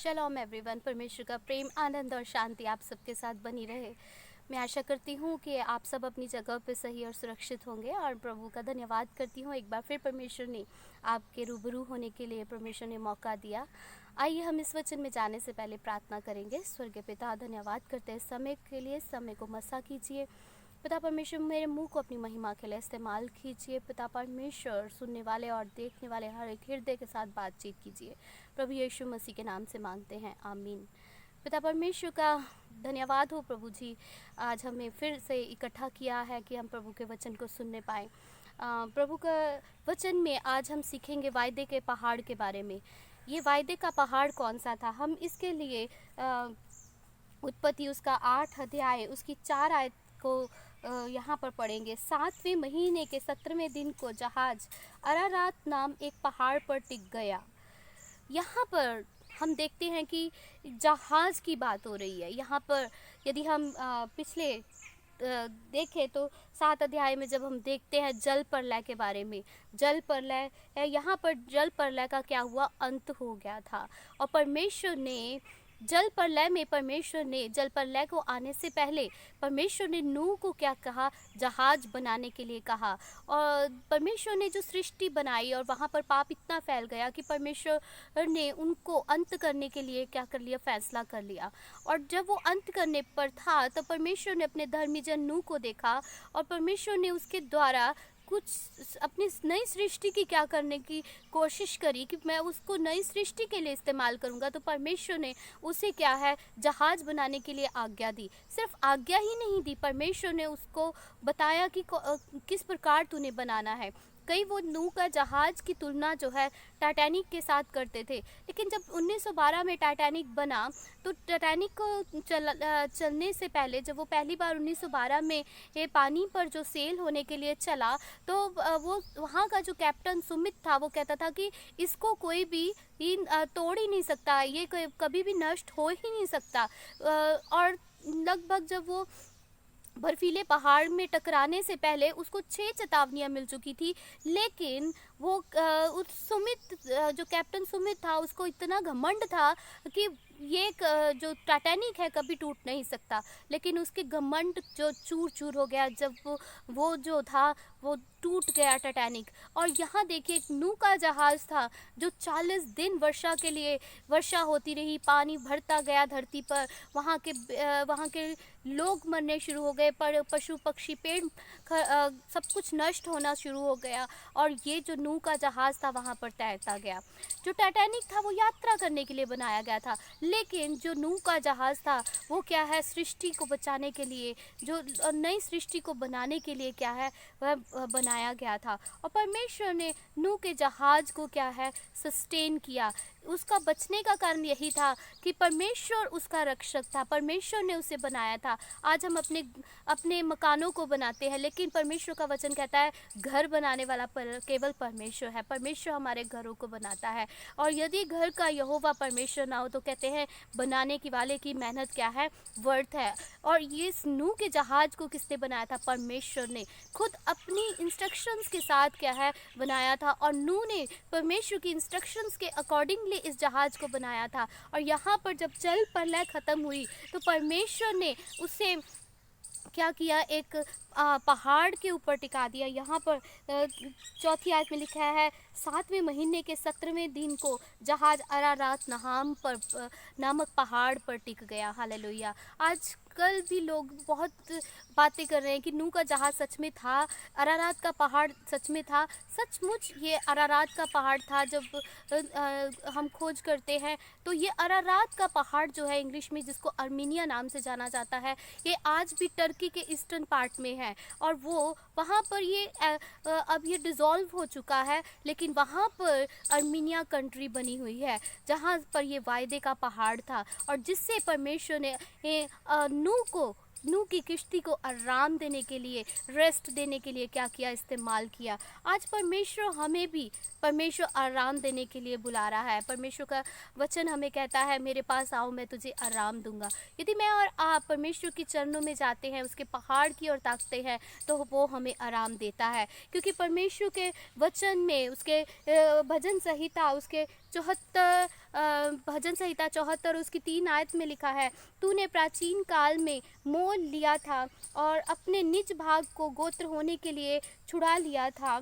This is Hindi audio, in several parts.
शलोम एवरीवन। परमेश्वर का प्रेम, आनंद और शांति आप सबके साथ बनी रहे। मैं आशा करती हूँ कि आप सब अपनी जगह पे सही और सुरक्षित होंगे और प्रभु का धन्यवाद करती हूँ। एक बार फिर परमेश्वर ने आपके रूबरू होने के लिए परमेश्वर ने मौका दिया। आइए हम इस वचन में जाने से पहले प्रार्थना करेंगे। स्वर्गीय पिता, धन्यवाद करते हैं समय के लिए। समय को मसा कीजिए पिता परमेश्वर, मेरे मुंह को अपनी महिमा के लिए इस्तेमाल कीजिए। पिता परमेश्वर, सुनने वाले और देखने वाले हर एक हृदय के साथ बातचीत कीजिए। प्रभु यीशु मसीह के नाम से मांगते हैं, आमीन। पिता परमेश्वर का धन्यवाद हो प्रभु जी, आज हमें फिर से इकट्ठा किया है कि हम प्रभु के वचन को सुनने पाएँ। प्रभु का वचन में आज हम सीखेंगे वायदे के पहाड़ के बारे में। ये वायदे का पहाड़ कौन सा था, हम इसके लिए उत्पत्ति उसका 8 अध्याय उसकी 4 आयत को यहाँ पर पढ़ेंगे। 7वें महीने के 17वें दिन को जहाज अरारात नाम एक पहाड़ पर टिक गया। यहाँ पर हम देखते हैं कि जहाज़ की बात हो रही है। यहाँ पर यदि हम पिछले देखें तो 7 अध्याय में जब हम देखते हैं जल प्रलय के बारे में, जल प्रलय है। यहाँ पर जल प्रलय का क्या हुआ, अंत हो गया था। और परमेश्वर ने जल प्रलय में, परमेश्वर ने जल प्रलय को आने से पहले परमेश्वर ने नूह को क्या कहा, जहाज बनाने के लिए कहा। और परमेश्वर ने जो सृष्टि बनाई और वहाँ पर पाप इतना फैल गया कि परमेश्वर ने उनको अंत करने के लिए क्या कर लिया, फैसला कर लिया। और जब वो अंत करने पर था तो परमेश्वर ने अपने धर्मी जन नूह को देखा और परमेश्वर ने उसके द्वारा कुछ अपनी नई सृष्टि की क्या करने की कोशिश करी कि मैं उसको नई सृष्टि के लिए इस्तेमाल करूंगा। तो परमेश्वर ने उसे क्या है, जहाज बनाने के लिए आज्ञा दी। सिर्फ आज्ञा ही नहीं दी, परमेश्वर ने उसको बताया कि किस प्रकार तूने बनाना है। कई वो नूह का जहाज़ की तुलना जो है टाइटैनिक के साथ करते थे, लेकिन जब 1912 में टाइटैनिक बना तो टाइटैनिक को चलने से पहले, जब वो पहली बार 1912 में ये पानी पर जो सेल होने के लिए चला, तो वो वहाँ का जो कैप्टन सुमित था वो कहता था कि इसको कोई भी तोड़ ही नहीं सकता, ये कभी भी नष्ट हो ही नहीं सकता। और लगभग जब वो बर्फीले पहाड़ में टकराने से पहले उसको 6 चेतावनियां मिल चुकी थी, लेकिन वो उस सुमित, जो कैप्टन सुमित था, उसको इतना घमंड था कि ये जो टाइटैनिक है कभी टूट नहीं सकता। लेकिन उसके घमंड जो चूर चूर हो गया जब वो जो था वो टूट गया टाइटैनिक। और यहाँ देखिए एक नूह का जहाज़ था जो 40 दिन वर्षा होती रही, पानी भरता गया धरती पर, वहाँ के लोग मरने शुरू हो गए, पर पशु पक्षी पेड़ सब कुछ नष्ट होना शुरू हो गया। और ये जो नूह का जहाज़ था वहाँ पर तैरता गया। जो टाइटैनिक था वो यात्रा करने के लिए बनाया गया था, लेकिन जो नूह का जहाज़ था वो क्या है, सृष्टि को बचाने के लिए, जो नई सृष्टि को बनाने के लिए क्या है, वह बनाया गया था। और परमेश्वर ने नूह के जहाज़ को क्या है, सस्टेन किया। उसका बचने का कारण यही था कि परमेश्वर उसका रक्षक था, परमेश्वर ने उसे बनाया था। आज हम अपने मकानों को बनाते हैं, लेकिन परमेश्वर का वचन कहता है घर बनाने वाला केवल परमेश्वर है। परमेश्वर हमारे घरों को बनाता है। और यदि घर का यहोवा परमेश्वर ना हो तो कहते हैं बनाने की वाले की मेहनत क्या है, व्यर्थ है। और ये नूह के जहाज़ को किसने बनाया था, परमेश्वर ने खुद अपनी इंस्ट्रक्शंस के साथ क्या है, बनाया था। और नूह ने परमेश्वर की इंस्ट्रक्शंस के अकॉर्डिंगली इस जहाज़ को बनाया था। और यहाँ पर जब जल प्रलय खत्म हुई तो परमेश्वर ने उसे क्या किया, एक पहाड़ के ऊपर टिका दिया। यहाँ पर 4 आयत में लिखा है, 7वें महीने के 17वें दिन को जहाज अरारात नामक पहाड़ पर टिक गया। हालेलुया। आजकल भी लोग बहुत बातें कर रहे हैं कि नूह का जहाज सच में था, अरारात का पहाड़ सच में था। सचमुच ये अरारात का पहाड़ था। जब हम खोज करते हैं तो ये अरारात का पहाड़ जो है, इंग्लिश में जिसको अर्मीनिया नाम से जाना जाता है, ये आज भी टर्की के ईस्टर्न पार्ट में है। और वो वहाँ पर ये अब ये डिज़ोल्व हो चुका है, लेकिन वहाँ पर अर्मीनिया कंट्री बनी हुई है, जहाँ पर ये वायदे का पहाड़ था। और जिससे परमेश्वर ने नूह की किश्ती को आराम देने के लिए, रेस्ट देने के लिए क्या किया, इस्तेमाल किया। आज परमेश्वर आराम देने के लिए बुला रहा है। परमेश्वर का वचन हमें कहता है, मेरे पास आओ मैं तुझे आराम दूंगा। यदि मैं और आप परमेश्वर के चरणों में जाते हैं, उसके पहाड़ की ओर ताकते हैं, तो वो हमें आराम देता है। क्योंकि परमेश्वर के वचन में, उसके भजन संहिता, उसके 74 भजन संहिता 74 उसकी 3 आयत में लिखा है, तूने प्राचीन काल में मोल लिया था और अपने निज भाग को गोत्र होने के लिए छुड़ा लिया था।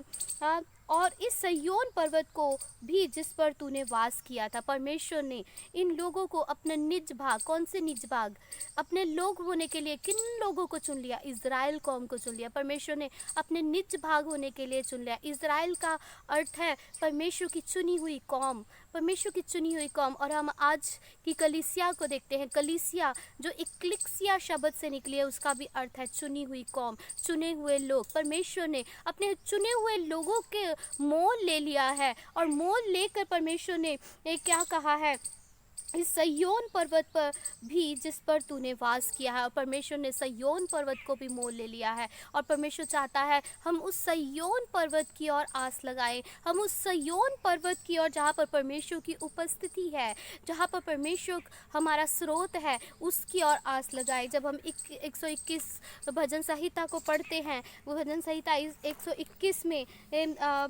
और इस सय्योन पर्वत को भी जिस पर तूने वास किया था। परमेश्वर ने इन लोगों को अपना निज भाग, कौन से निज भाग, अपने लोग होने के लिए किन लोगों को चुन लिया? इज़राइल कौम को चुन लिया। परमेश्वर ने अपने निज भाग होने के लिए चुन लिया। इज़राइल का अर्थ है परमेश्वर की चुनी हुई कौम, परमेश्वर की चुनी हुई कौम। और हम आज की कलीसिया को देखते हैं। कलीसिया जो इक्लिसिया शब्द से निकली है उसका भी अर्थ है चुनी हुई कौम, चुने हुए लोग। परमेश्वर ने अपने चुने हुए लोगों के मोल ले लिया है और मोल लेकर परमेश्वर ने क्या कहा है, इस सय्योन पर्वत पर भी जिस पर तूने वास किया है। और परमेश्वर ने सय्योन पर्वत को भी मोल ले लिया है और परमेश्वर चाहता है हम उस सय्योन पर्वत की ओर आस लगाएं, हम उस सय्योन पर्वत की ओर जहाँ पर परमेश्वर की उपस्थिति है, जहाँ पर परमेश्वर हमारा स्रोत है, उसकी ओर आस लगाएं। जब हम 121 भजन संहिता को पढ़ते हैं, वो भजन संहिता 121 में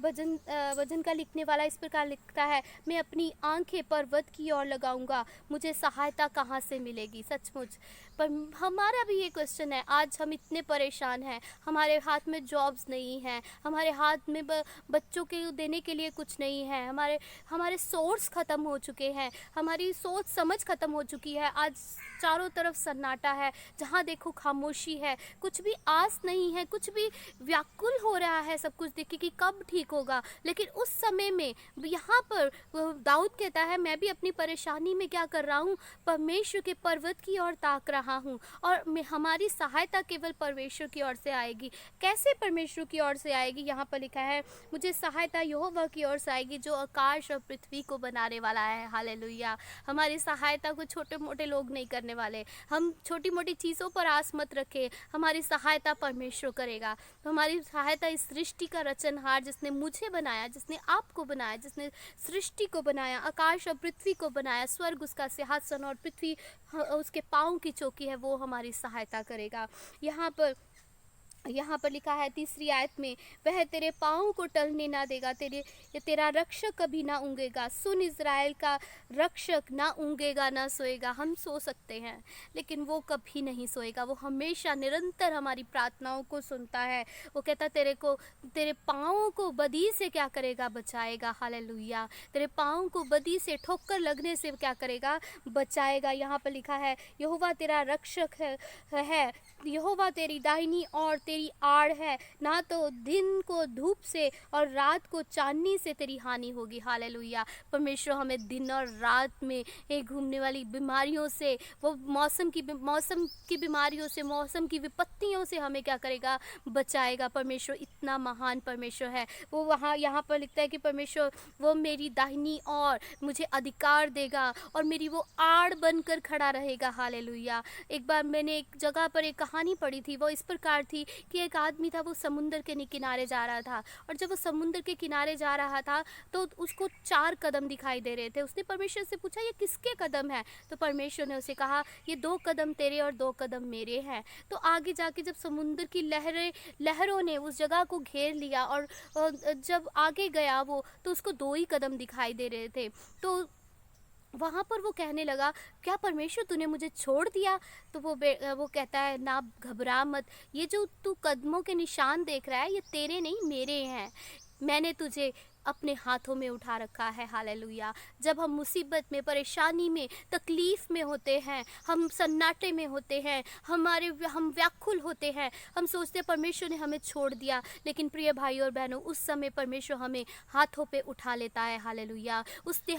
भजन का लिखने वाला इस प्रकार लिखता है, मैं अपनी आंखें पर्वत की ओर लगाऊंगा, मुझे सहायता कहाँ से मिलेगी। सचमुच पर हमारा भी ये क्वेश्चन है, आज हम इतने परेशान हैं, हमारे हाथ में जॉब्स नहीं हैं, हमारे हाथ में बच्चों के देने के लिए कुछ नहीं है, हमारे सोर्स ख़त्म हो चुके हैं, हमारी सोच समझ ख़त्म हो चुकी है। आज चारों तरफ सन्नाटा है, जहाँ देखो खामोशी है, कुछ भी आस नहीं है, कुछ भी व्याकुल हो रहा है सब कुछ देख के कि कब ठीक होगा। लेकिन उस समय में यहाँ पर दाऊद कहता है, मैं भी अपनी परेशानी में क्या कर रहा हूँ, परमेश्वर के पर्वत की ओर ताक रहा हूँ और हमारी सहायता केवल परमेश्वर की ओर से आएगी। कैसे परमेश्वर की ओर से आएगी? यहाँ पर लिखा है, मुझे सहायता यहोवा की ओर से आएगी जो आकाश और पृथ्वी को बनाने वाला है। हालेलुया। हमारी सहायता को छोटे मोटे लोग नहीं करने वाले। हम छोटी मोटी चीज़ों पर आस मत रखें, हमारी सहायता परमेश्वर करेगा। हमारी सहायता इस सृष्टि का रचनहार जिसने मुझे बनाया, जिसने आपको बनाया, जिसने सृष्टि को बनाया, आकाश और पृथ्वी को बनाया, स्वर्ग उसका सिंहासन और पृथ्वी उसके पाँव की चौकी है, वो हमारी सहायता करेगा। यहाँ पर लिखा है 3 आयत में, वह तेरे पाँव को टलने ना देगा, तेरा रक्षक कभी ना ऊँगेगा। सुन, इज़राइल का रक्षक ना ऊँगेगा ना सोएगा। हम सो सकते हैं लेकिन वो कभी नहीं सोएगा, वो हमेशा निरंतर हमारी प्रार्थनाओं को सुनता है। वो कहता तेरे पाँव को बदी से क्या करेगा, बचाएगा। हालेलुया। तेरे पाँव को बदी से, ठोकर लगने से क्या करेगा, बचाएगा। यहाँ पर लिखा है, यहोवा तेरा रक्षक है, यहोवा तेरी दाहिनी और तेरी आड़ है, ना तो दिन को धूप से और रात को चांदनी से तेरी हानि होगी। हालेलुया। परमेश्वर हमें दिन और रात में घूमने वाली बीमारियों से, वो मौसम की बीमारियों से, मौसम की विपत्तियों से हमें क्या करेगा, बचाएगा। परमेश्वर इतना महान परमेश्वर है। वो यहाँ पर लिखता है कि परमेश्वर वो मेरी दाहिनी और मुझे अधिकार देगा और मेरी वो आड़ बनकर खड़ा रहेगा। हालेलुया। एक बार मैंने एक जगह पर एक कहानी पढ़ी थी, वो इस प्रकार थी कि एक आदमी था, वो समुंदर के किनारे जा रहा था और जब वो समुंदर के किनारे जा रहा था तो उसको 4 कदम दिखाई दे रहे थे। उसने परमेश्वर से पूछा, ये किसके कदम है? तो परमेश्वर ने उसे कहा, ये 2 कदम तेरे और 2 कदम मेरे हैं। तो आगे जाके जब समुंदर की लहरों ने उस जगह को घेर लिया और जब आगे गया वो, तो उसको 2 ही कदम दिखाई दे रहे थे। तो वहाँ पर वो कहने लगा, क्या परमेश्वर तूने मुझे छोड़ दिया? तो वो कहता है, ना घबरा मत, ये जो तू कदमों के निशान देख रहा है ये तेरे नहीं मेरे हैं। मैंने तुझे अपने हाथों में उठा रखा है। हालेलुया। जब हम मुसीबत में, परेशानी में, तकलीफ़ में होते हैं, हम सन्नाटे में होते हैं, हम व्याकुल होते हैं, हम सोचते हैं परमेश्वर ने हमें छोड़ दिया, लेकिन प्रिय भाई और बहनों, उस समय परमेश्वर हमें हाथों पे उठा लेता है। हालेलुया। उसने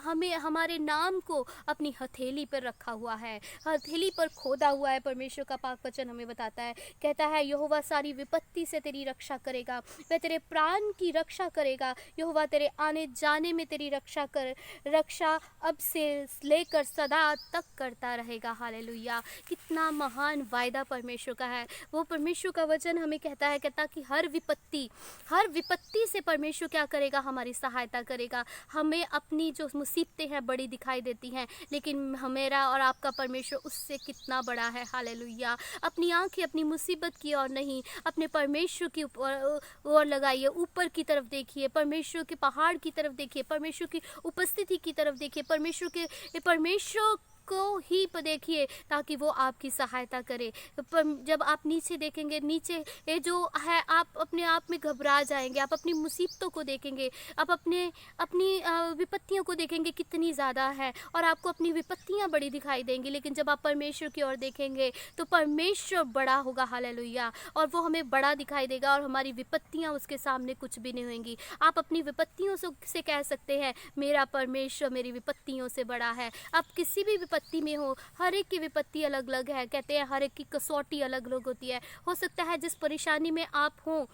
हमें हमारे नाम को अपनी हथेली पर रखा हुआ है, हथेली पर खोदा हुआ है। परमेश्वर का पाक वचन हमें बताता है, कहता है, यहोवा सारी विपत्ति से तेरी रक्षा करेगा, वह तेरे प्राण की रक्षा करेगा, यहोवा तेरे आने जाने में तेरी रक्षा अब से लेकर सदा तक करता रहेगा। हालेलुया। कितना महान वायदा परमेश्वर का है। वो परमेश्वर का वचन हमें कहता है कि हर विपत्ति से परमेश्वर क्या करेगा, हमारी सहायता करेगा। हमें अपनी जो मुसीबतें हैं बड़ी दिखाई देती हैं, लेकिन हमेरा और आपका परमेश्वर उससे कितना बड़ा है। हालेलुया। अपनी आंखें अपनी मुसीबत की ओर नहीं, अपने परमेश्वर की ओर लगाइए, ऊपर की तरफ देखिए, परमेश्वर के पहाड़ की तरफ देखिए, परमेश्वर की उपस्थिति की तरफ देखिए, परमेश्वर को ही देखिए, ताकि वो आपकी सहायता करे। पर जब आप नीचे देखेंगे, नीचे ये जो है, आप अपने आप में घबरा जाएंगे, आप अपनी मुसीबतों को देखेंगे, आप अपनी विपत्तियों को देखेंगे कितनी ज़्यादा है, और आपको अपनी विपत्तियां बड़ी दिखाई देंगी। लेकिन जब आप परमेश्वर की ओर देखेंगे तो परमेश्वर बड़ा होगा, हालेलुया, और वो हमें बड़ा दिखाई देगा, और हमारी विपत्तियां उसके सामने कुछ भी नहीं होंगी। आप अपनी विपत्तियों से कह सकते हैं, मेरा परमेश्वर मेरी विपत्तियों से बड़ा है। आप किसी भी विपत्ति में हो, हर एक की विपत्ति अलग अलग है। कहते हैं हर एक की कसौटी अलग अलग होती है। हो सकता है जिस परेशानी में आप हो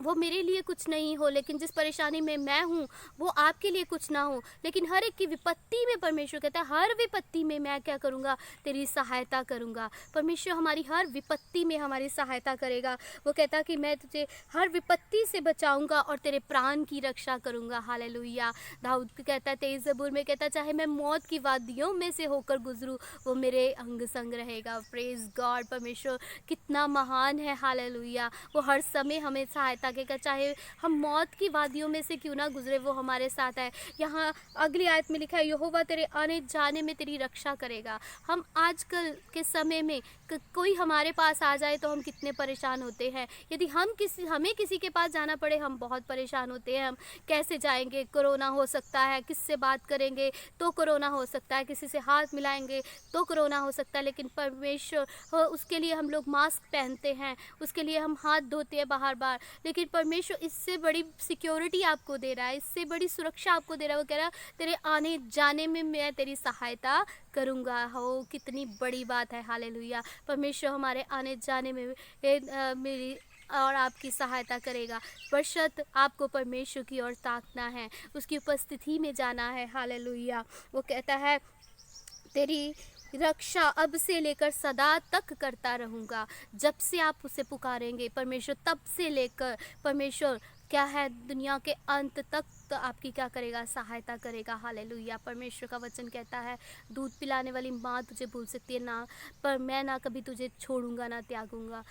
वो मेरे लिए कुछ नहीं हो, लेकिन जिस परेशानी में मैं हूँ वो आपके लिए कुछ ना हो। लेकिन हर एक की विपत्ति में परमेश्वर कहता है, हर विपत्ति में मैं क्या करूँगा, तेरी सहायता करूँगा। परमेश्वर हमारी हर विपत्ति में हमारी सहायता करेगा। वो कहता है कि मैं तुझे हर विपत्ति से बचाऊँगा और तेरे प्राण की रक्षा करूँगा। हालेलुया। दाऊद कहता है 23 ज़बूर में, कहता चाहे मैं मौत की वादियों में से होकर गुजरूँ, वो मेरे अंग संग रहेगा। Praise God. परमेश्वर कितना महान है। हालेलुया। वो हर समय हमें सहायता करेगा, चाहे हम मौत की वादियों में से क्यों ना गुजरे, वो हमारे साथ है। यहाँ अगली आयत में लिखा है, यहोवा तेरे आने जाने में तेरी रक्षा करेगा। हम आजकल के समय में कोई हमारे पास आ जाए तो हम कितने परेशान होते हैं। यदि हमें किसी के पास जाना पड़े, हम बहुत परेशान होते हैं। हम कैसे जाएंगे, कोरोना हो सकता है, किससे बात करेंगे तो कोरोना हो सकता है, किसी से हाथ मिलाएंगे तो कोरोना हो सकता है। लेकिन परमेश्वर, उसके लिए हम लोग मास्क पहनते हैं, उसके लिए हम हाथ धोते हैं बार बार। लेकिन परमेश्वर इससे बड़ी सिक्योरिटी आपको दे रहा है, इससे बड़ी सुरक्षा आपको दे रहा है। वो कह रहा है तेरे आने जाने में मैं तेरी सहायता करूँगा। हो कितनी बड़ी बात है। हालेलुया। परमेश्वर हमारे आने जाने में मेरी और आपकी सहायता करेगा। बशर्त आपको परमेश्वर की ओर ताकना है, उसकी उपस्थिति में जाना है। हालेलुया। वो कहता है तेरी रक्षा अब से लेकर सदा तक करता रहूँगा। जब से आप उसे पुकारेंगे परमेश्वर, तब से लेकर परमेश्वर क्या है, दुनिया के अंत तक तो आपकी क्या करेगा, सहायता करेगा। हालेलुया। परमेश्वर का वचन कहता है, दूध पिलाने वाली माँ तुझे भूल सकती है ना, पर मैं ना कभी तुझे छोड़ूंगा ना त्यागूंगा।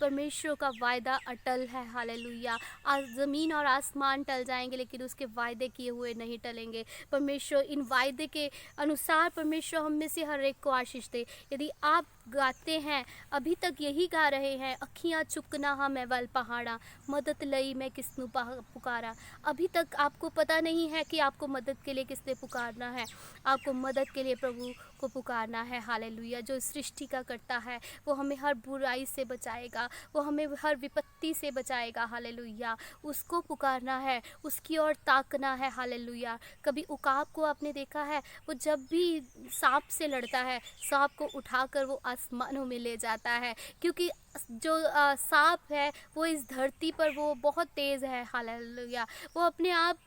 परमेश्वर का वायदा अटल है। हालेलुया। आज ज़मीन और आसमान टल जाएंगे, लेकिन उसके वायदे किए हुए नहीं टलेंगे। परमेश्वर इन वायदे के अनुसार परमेश्वर हम में से हर एक को आशीष दे। यदि आप गाते हैं, अभी तक यही गा रहे हैं, अखियाँ चुकना हाँ मैं वल पहाड़ा, मदद लई मैं किसनु पुकारा। अभी तक आपको पता नहीं है कि आपको मदद के लिए किसने पुकारना है। आपको मदद के लिए प्रभु को पुकारना है। हालेलुया। जो सृष्टि का करता है वो हमें हर बुराई से बचाएगा, वो हमें हर विपत्ति से बचाएगा। हालेलुया। उसको पुकारना है, उसकी ओर ताकना है। हालेलुया। कभी उकाब को आपने देखा है, वो जब भी सांप से लड़ता है, सांप को उठाकर वो आसमानों में ले जाता है, क्योंकि जो सांप है वो इस धरती पर वो बहुत तेज़ है। हालेलुया। वो अपने आप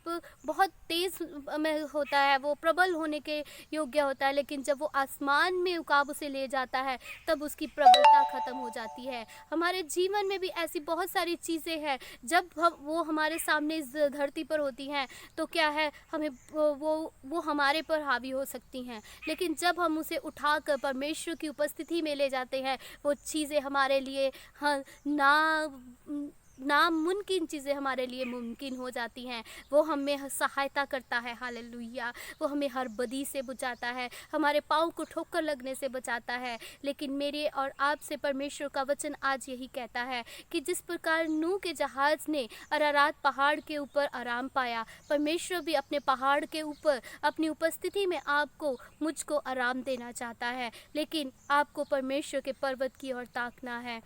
बहुत तेज़ में होता है, वो प्रबल होने के योग्य होता है, लेकिन जब वो आसमान में उकाब उसे ले जाता है तब उसकी प्रबलता ख़त्म हो जाती है। हमारे जीवन में भी ऐसी बहुत सारी चीज़ें हैं, जब वो हमारे सामने इस धरती पर होती हैं तो क्या है, हमें वो हमारे पर हावी हो सकती हैं। लेकिन जब हम उसे उठाकर परमेश्वर की उपस्थिति में ले जाते हैं, वो चीज़ें हमारे लिए हाँ नामुमकिन चीज़ें हमारे लिए मुमकिन हो जाती हैं। वो हमें सहायता करता है। हालेलुया। वो हमें हर बदी से बचाता है, हमारे पाँव को ठोकर लगने से बचाता है। लेकिन मेरे और आपसे परमेश्वर का वचन आज यही कहता है कि जिस प्रकार नूह के जहाज़ ने अरारात पहाड़ के ऊपर आराम पाया, परमेश्वर भी अपने पहाड़ के ऊपर अपनी उपस्थिति में आपको मुझको आराम देना चाहता है। लेकिन आपको परमेश्वर के पर्वत की ओर ताकना है,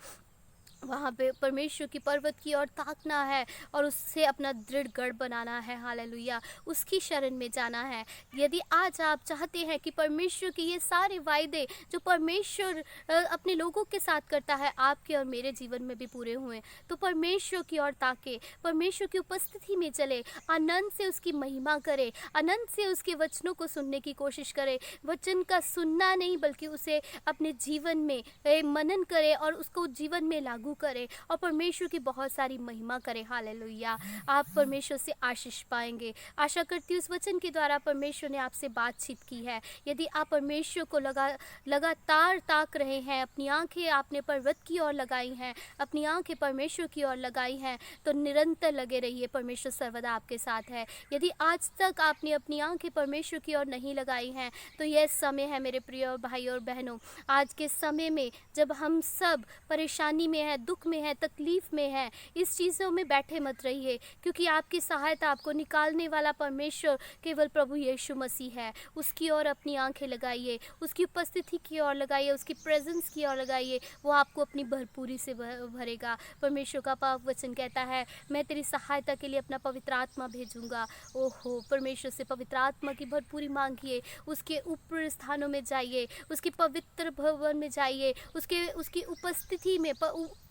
वहाँ पे परमेश्वर की पर्वत की ओर ताकना है और उससे अपना दृढ़ गढ़ बनाना है। हालेलुया। उसकी शरण में जाना है। यदि आज आप चाहते हैं कि परमेश्वर के ये सारे वायदे जो परमेश्वर अपने लोगों के साथ करता है आपके और मेरे जीवन में भी पूरे हुए, तो परमेश्वर की ओर ताके, परमेश्वर की उपस्थिति में चले, आनंद से उसकी महिमा करे, आनंद से उसके वचनों को सुनने की कोशिश करे। वचन का सुनना नहीं बल्कि उसे अपने जीवन में मनन करे और उसको जीवन में लागू करें और परमेश्वर की बहुत सारी महिमा करें। हालेलुया। आप परमेश्वर से आशीष पाएंगे। आशा करती हूँ इस वचन के द्वारा परमेश्वर ने आपसे बातचीत की है। यदि आप परमेश्वर को लगातार ताक रहे हैं, अपनी आंखें आपने पर्वत की ओर लगाई हैं, अपनी आंखें परमेश्वर की ओर लगाई हैं, तो निरंतर लगे रहिए, परमेश्वर सर्वदा आपके साथ है। यदि आज तक आपने अपनी आंखें परमेश्वर की ओर नहीं लगाई हैं, तो यह समय है मेरे प्रिय भाई और बहनों, आज के समय में जब हम सब परेशानी में हैं, दुख में हैं, तकलीफ में हैं, इस चीज़ों में बैठे मत रहिए, क्योंकि आपकी सहायता, आपको निकालने वाला परमेश्वर केवल प्रभु यीशु मसीह है। उसकी ओर अपनी आंखें लगाइए, उसकी उपस्थिति की ओर लगाइए, उसकी प्रेजेंस की ओर लगाइए। वो आपको अपनी भरपूरी से भरेगा। परमेश्वर का पाक वचन कहता है, मैं तेरी सहायता के लिए अपना पवित्र आत्मा भेजूंगा। ओहो, परमेश्वर से पवित्र आत्मा की भरपूरी मांगिए, उसके ऊपर स्थानों में जाइए, उसके पवित्र भवन में जाइए, उसकी उपस्थिति में,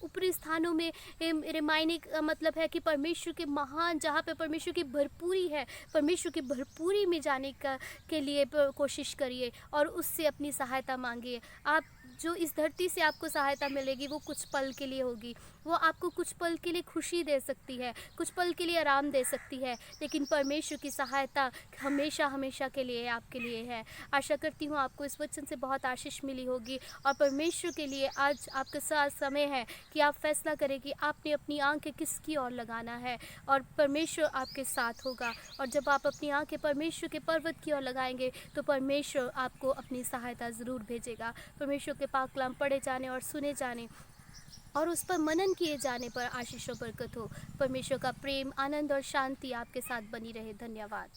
ऊपरी स्थानों में। मेरे मायने का मतलब है कि परमेश्वर के महान, जहाँ पे परमेश्वर की भरपूरी है, परमेश्वर की भरपूरी में जाने के लिए कोशिश करिए और उससे अपनी सहायता मांगिए। आप जो इस धरती से आपको सहायता मिलेगी वो कुछ पल के लिए होगी, वो आपको कुछ पल के लिए खुशी दे सकती है, कुछ पल के लिए आराम दे सकती है, लेकिन परमेश्वर की सहायता हमेशा हमेशा के लिए आपके लिए है। आशा करती हूँ आपको इस वचन से बहुत आशीष मिली होगी और परमेश्वर के लिए आज आपके साथ समय है कि आप फैसला करें कि आपने अपनी आंखें किसकी ओर लगाना है और परमेश्वर आपके साथ होगा। और जब आप अपनी आंखें परमेश्वर के पर्वत की ओर लगाएंगे तो परमेश्वर आपको अपनी सहायता ज़रूर भेजेगा। परमेश्वर के पाक कलाम पढ़े जाने और सुने जाने और उस पर मनन किए जाने पर आशीष और बरकत हो। परमेश्वर का प्रेम, आनंद और शांति आपके साथ बनी रहे। धन्यवाद।